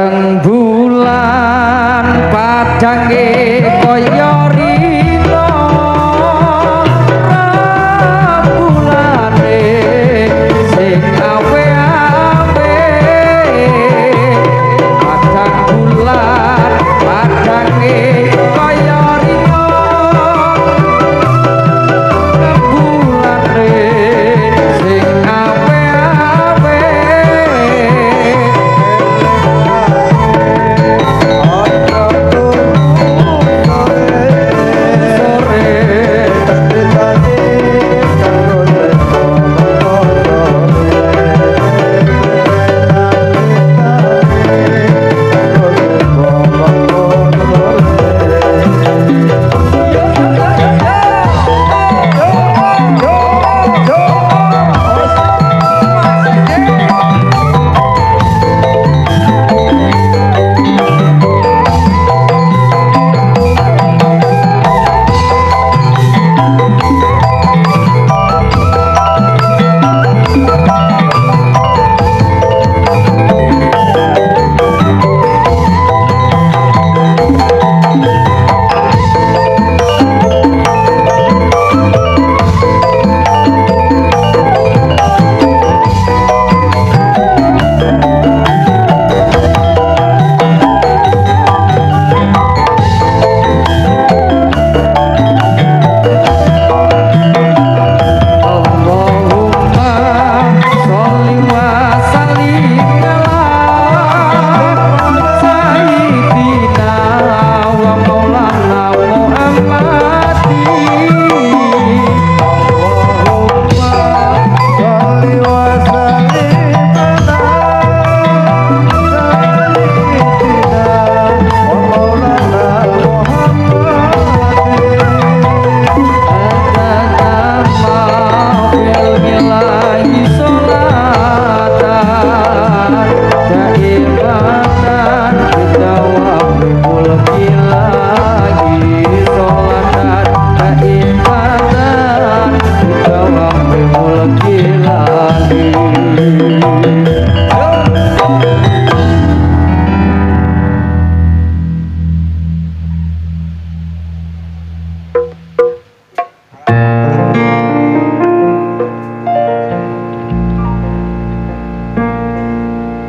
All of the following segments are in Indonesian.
Padang bulan padange kaya rina bulane sing awe-awe padang bulan padange kaya rina bulane sing awe-awe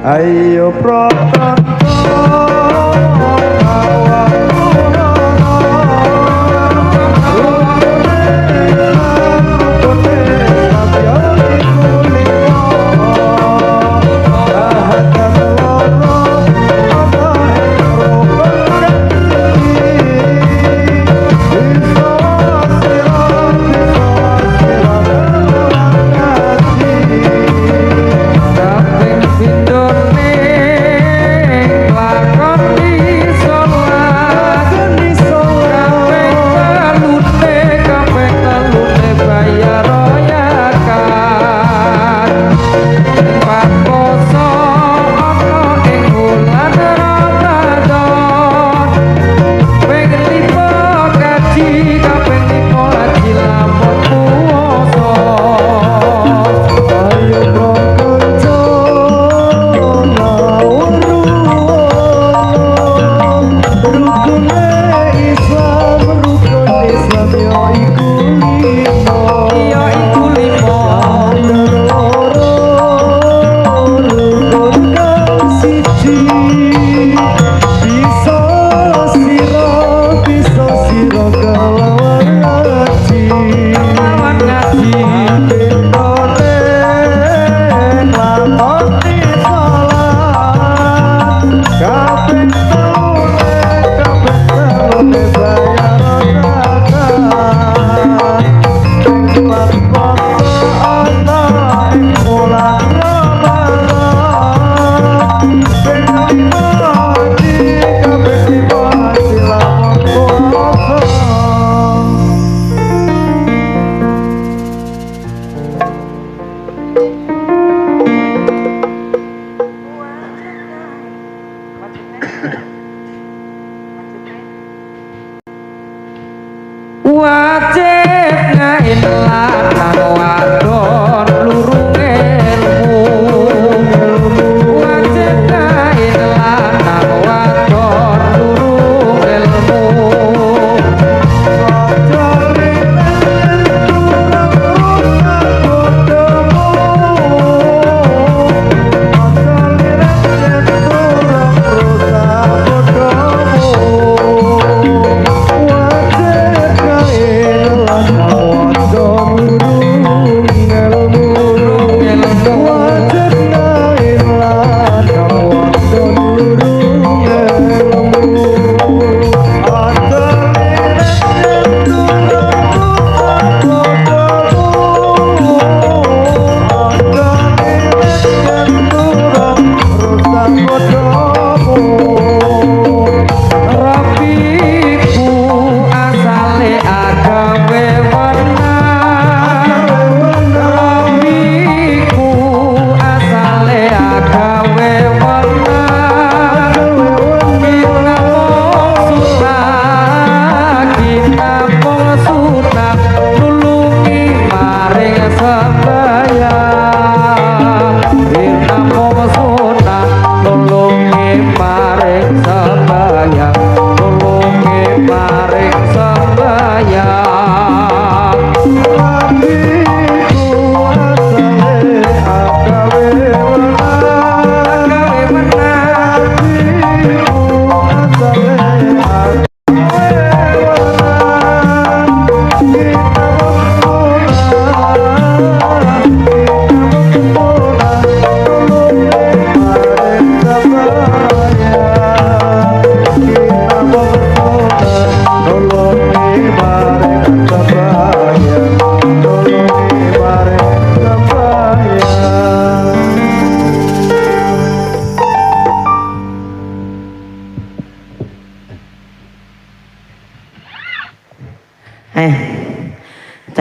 Ayo wajib ngain lanang wadon lurung ilmu wajib ngain lanang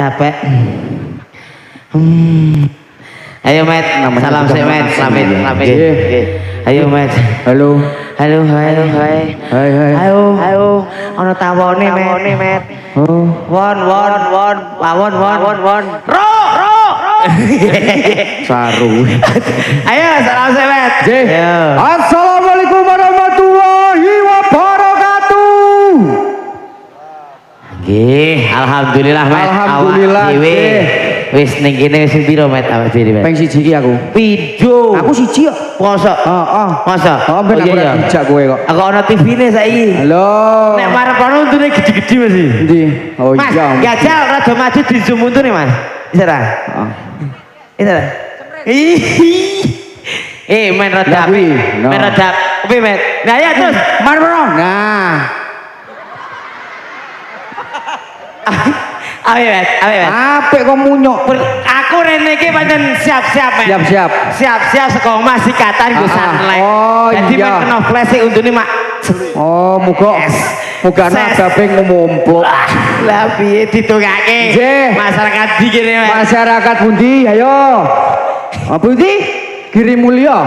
capek. Ayo Met, salam sih Met, selamat. Ayo Met. Halo. Halo, hai. Ayo. Ono tawone Met. Oh. Won. Ro. Saru. Ayo, salam sih Met. Assalamualaikum warahmatullahi wabarakatuh. Nggih, alhamdulillah Met. Alhamdulillah. Wis ning kene wis piro Met awak dhewe Met? Peng siji iki aku. Pidho. Aku siji kok. Masa? Heeh. Masa? Oh, ben aku ora dijak kowe kok. Aku ana TV-ne saiki. Halo. Nek marep kono untune gede-gede Mas. Endi? Oh Mas, iya. gajal rada maju di zoom untune Mas. Bisa ra? Heeh. Bisa ra? Main rada. Kuwi, no. Main rada. Kuwi Met. Nah ya terus. Marmono. Nah. Awe Met. Apik kok munyok. Aku rene iki pancen siap-siap Met. Siap-siap saka Mas sikatan go sanlek. Oh jadi iya. men kena flash untune mak. Oh, muga ana gabe ngumumpluk. Lah piye ditungake? Nggih. Masyarakat di kene Met. Masyarakat pundi? Ayo. Apa iki? Giri Mulya.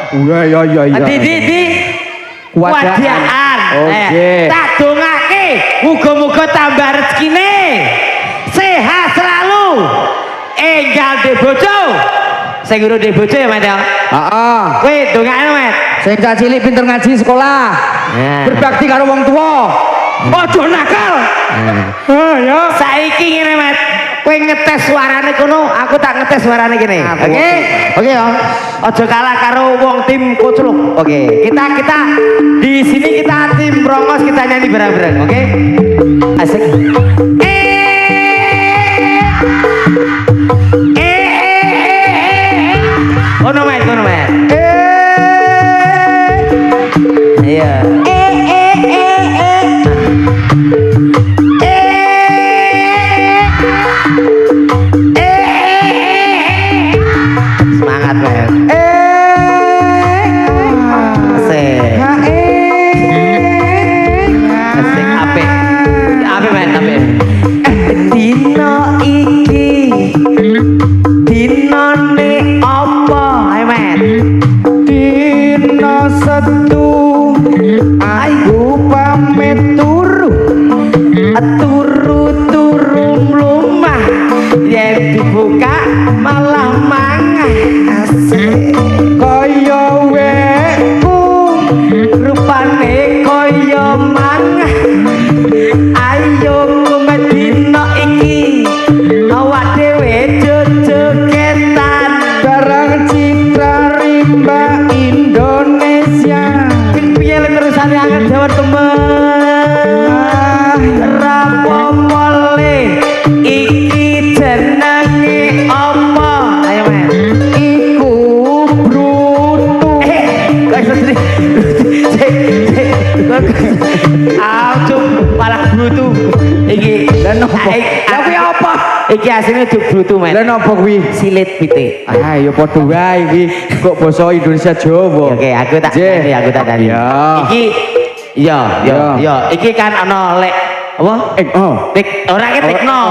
Iya. Di wadaan. Oke. Tak dongake muga-muga tambah rezekine. Sehat selalu. Enggal de bojo. Sing urung de bojo ya, Mas. Heeh. Kowe dongakno, Mas. Sing cah cilik pinter ngaji sekolah. Berbakti karo wong tuwa. Aja nakal. Ya. Saiki ngene, Mas. Kowe ngetes suarane kono, aku tak ngetes suarane kene. Oke ya. Aja kalah karo wong tim Kocluk. Oke. Kita di sini kita tim Brongos, kita nyanyi bareng-bareng, oke? Asik. Kono men. Iya. Semangat men. Asik apik men apik. Dino iki dinone apa ayo men? Dina Setu aku pamit turu mlumah yen dibuka malah mangah. Asik kaya wekku rupane kaya mangah. Ayo kumedina iki awak dhewe jojogetan barang Citra Rimba Indonesia. piye lek terusane angen Jawa temen rapopo le iki jenenge apa ayo men Iku brutu. Aku malah brutu iki Lah nopo? Lah kuwi apa? iki asline duk brutu men Lah napa kuwi? silit pitik. Ah ya padha wae iki kok basa Indonesia Jawa. Oke, aku tak tadi. Ya. Iki iki kan ana lek apa? Ora ki tekno.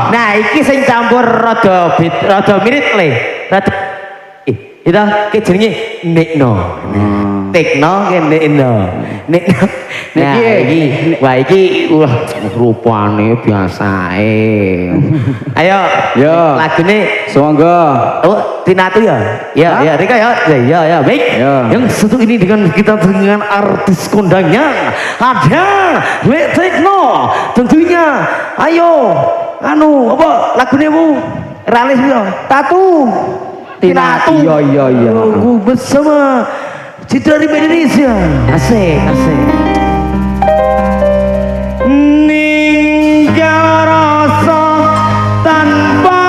Nah, iki sing campur rada mirip le. Rada itu ki jenenge nekno. Tekno ki nekno. Nah, iki rupane biasae. Ayo, lagune Semoga. Oh, Tinatu ya? Ya, Rika ya. Ya, baik. Ya. Yang satu ini dengan kita dengan artis kondangnya ada Lek Tekno. Tentunya, ayo, apa lagunya bu? Ralis bu? Tatu. Tinatu. Iya. Aku bersama Citra Rimba Indonesia. Asik. Ninggal rasa tanpa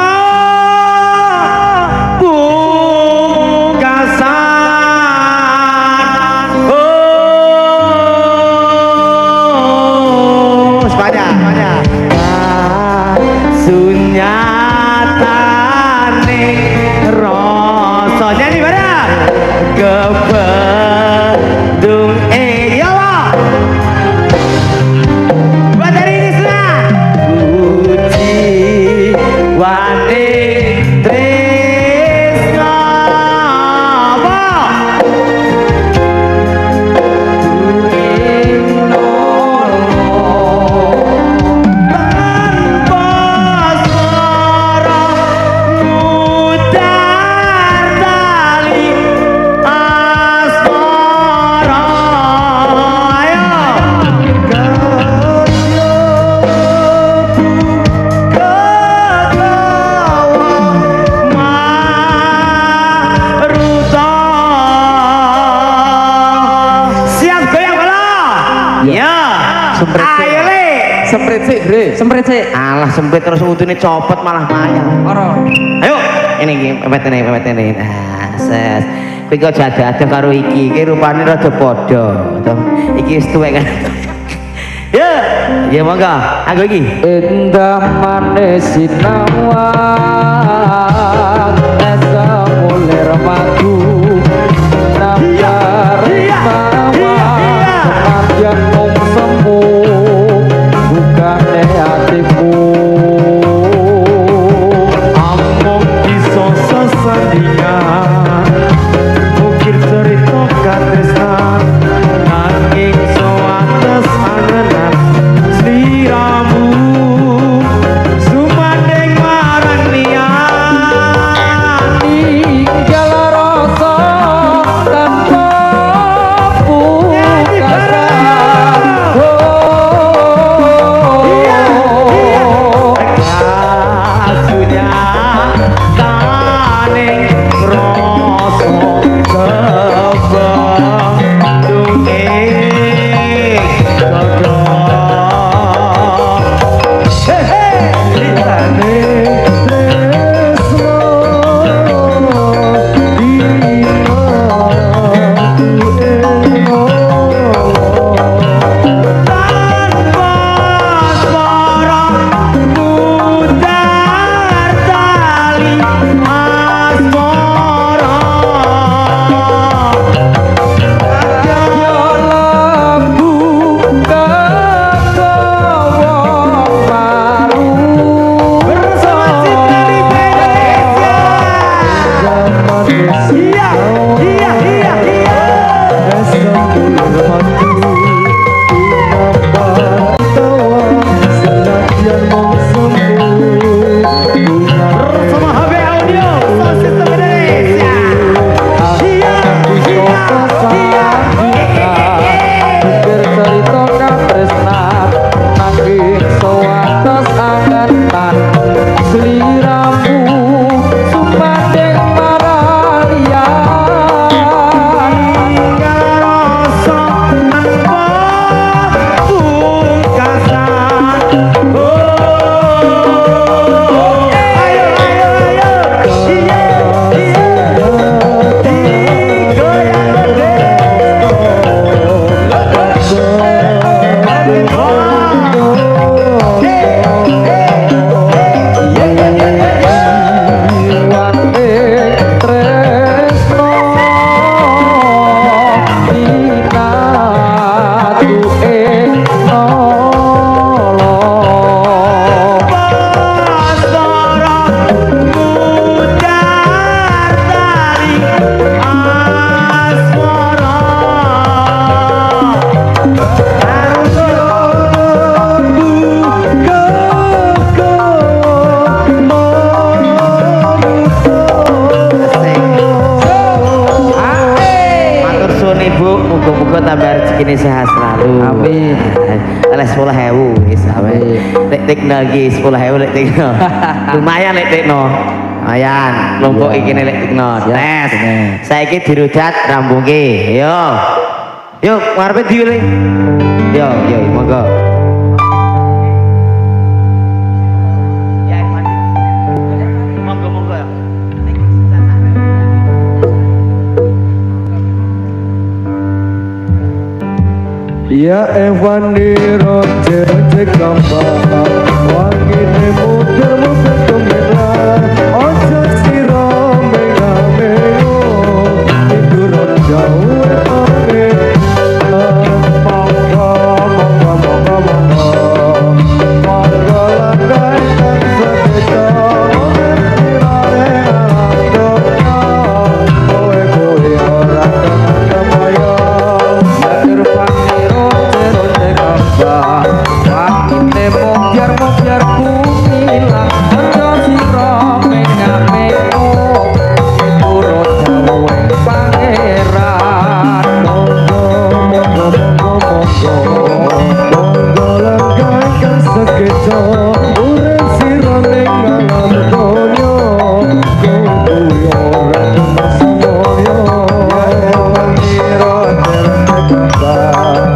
Kebendung ya Allah Ya. Semprit sih. Ayo le. Semprit sih, Bre. Semprit sih. Alah sempit terus utune copot malah mayang. Ora. Ayo. Ini pepet ini. Nah, ses. Kowe kok jaga karo iki rupane rada padha. Toh. Iki wis tuwek kan. Ya, ya monggo. Aku iki. Indah manis sinawang esa mulir madu nambar mawang yang mung semu bukane atiku among iso sesandingan ukir cerita katresnan nanging soates angenan sliramu sumandeng marang liyan tinggal rasa tanpa pungkasan kasunya taning rasa kebandunging muga-muga tambah rezekine sehat selalu. Amin. Oleh 10.000 wis amin. Nek tekno iki 10.000 lek tekno. Lumayan lek tekno. Lumayan, kelompok iki lek tekno. Tes. Saiki dirudat rambungke. Yo. Yuk, ngarepe diwile. Yo, monggo. Ya Evan di roce gambar wangi muter muter gemilang ojo siro mengameo tidur jauh ame monggo langgai dan sedejo tirare alam donya kowe orang kemaya ya Irfan biar kumilang ojo sira mengameo turut jawe pangeran monggo langgai kan sekejo urip sira ning alam donya kowe ora semoyo ya wanira terang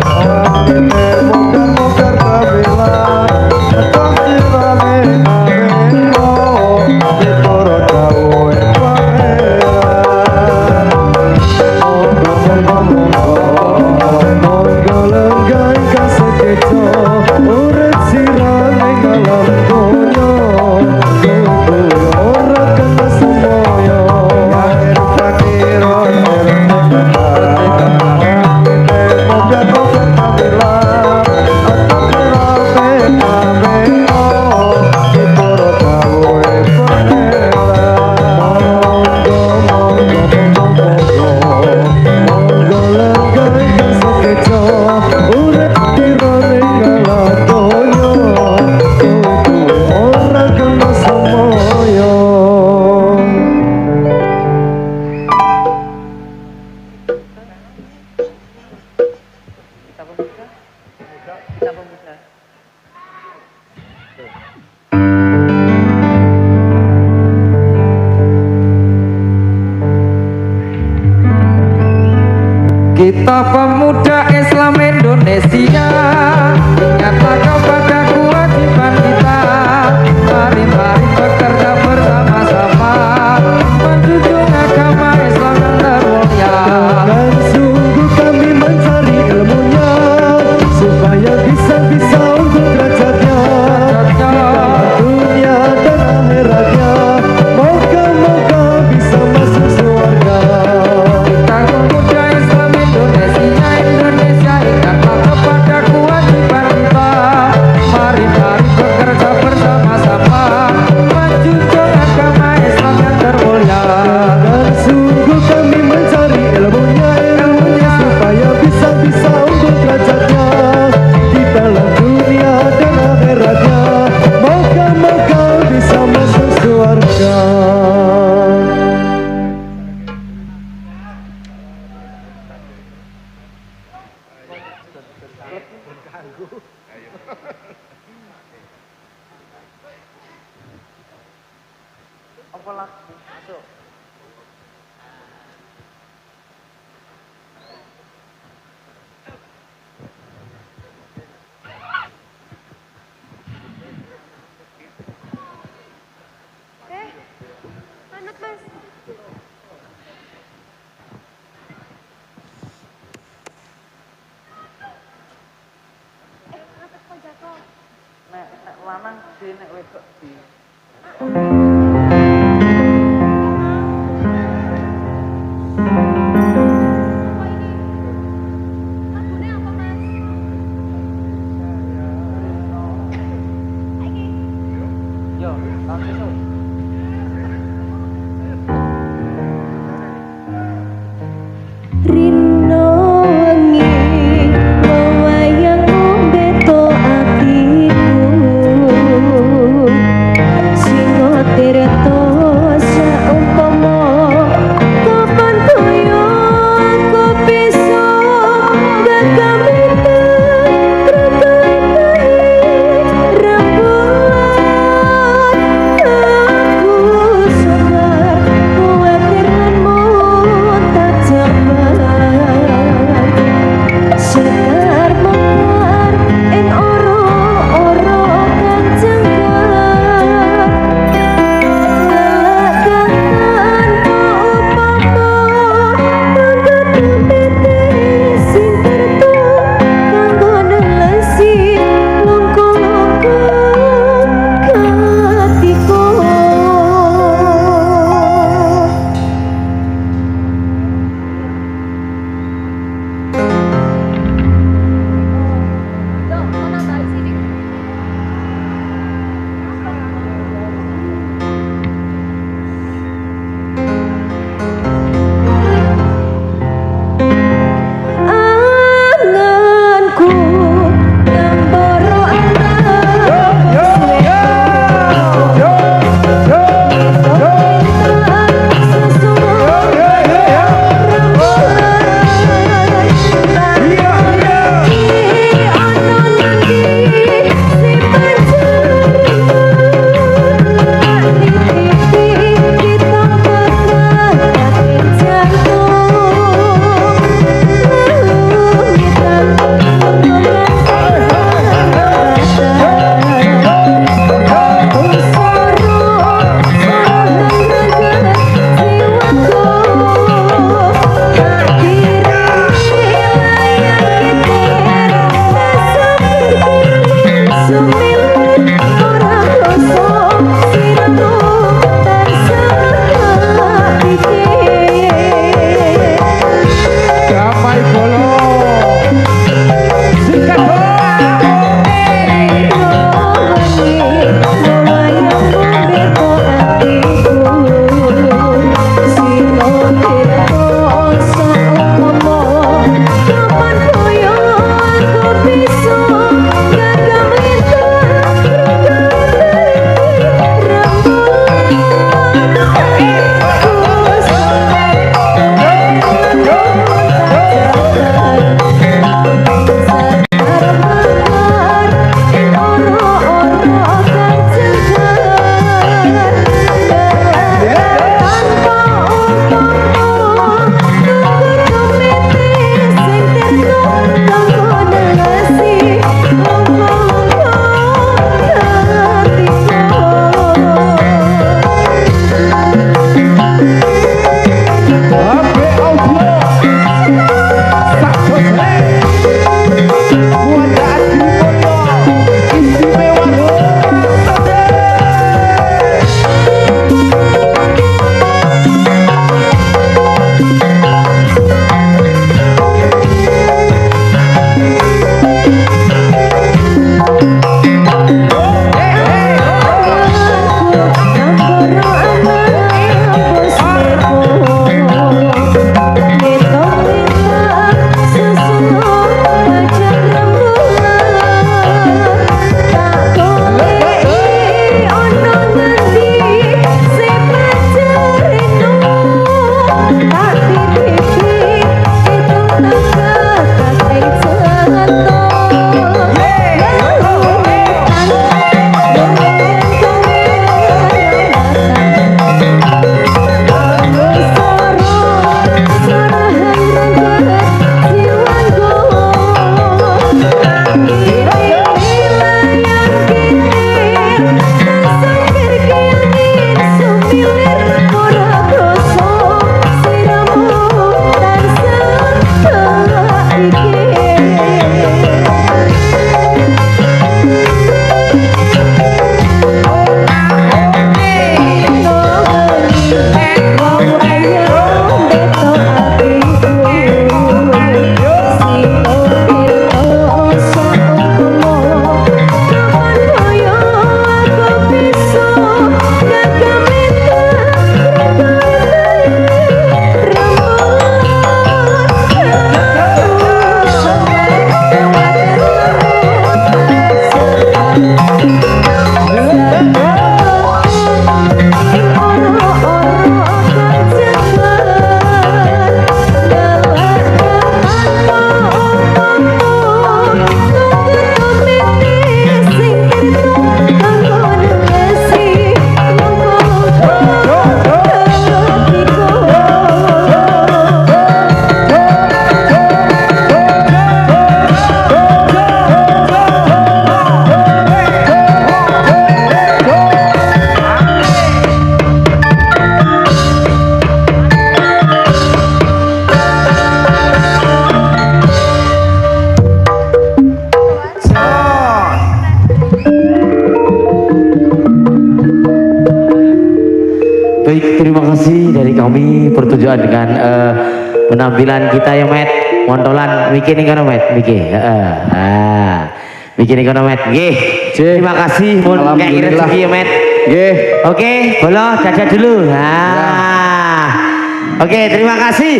Kita pemuda Islam Indonesia, nyatakan pada kewajiban kita. Mari bekerja bersama-sama, menjunjung agama Islam yang termulia. Dan sungguh kami mencari ilmunya, supaya bisa untuk derajatnya, dunia dan akhiratnya. Moga-moga bisa masuk surga. Kita pemuda Islam Indonesia, ingatlah kepada kewajiban kita. Mari bekerja bersama-sama, menjunjung agama Islam yang termulia. Dan sungguh kami mencari ilmunya, supaya bisa untuk derajatnya di dalam dunia dan akhiratnya. Moga-moga bisa masuk surga. Anak mas. Anak kok jatuh? Nek lanang di nek wedok di. Apa ini? Lagunya apa mas? Lagi. Yo, tahun besok. Rino wengi wayang beto atiku sing tirta saumpama kapan toyo aku bisa gagamita krakahi rembulan kami pertunjukan dengan penampilan kita ya Met. Montolan Miki nih kono Met, Miki. Miki nih kono Met. Nggih. Terima kasih mun kayak rezeki ya Met. Nggih. Oke, bolo dadah dulu. Nah. Oke, terima kasih.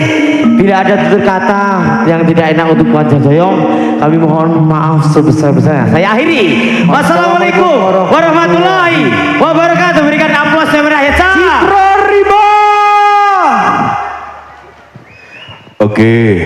Bila ada tutur kata yang tidak enak untuk Wan Jojoyong, kami mohon maaf sebesar-besarnya. Saya akhiri. Wassalamualaikum warahmatullahi wabarakatuh. Berikan aplaus yang meriah ya. Citra Riba. Oke.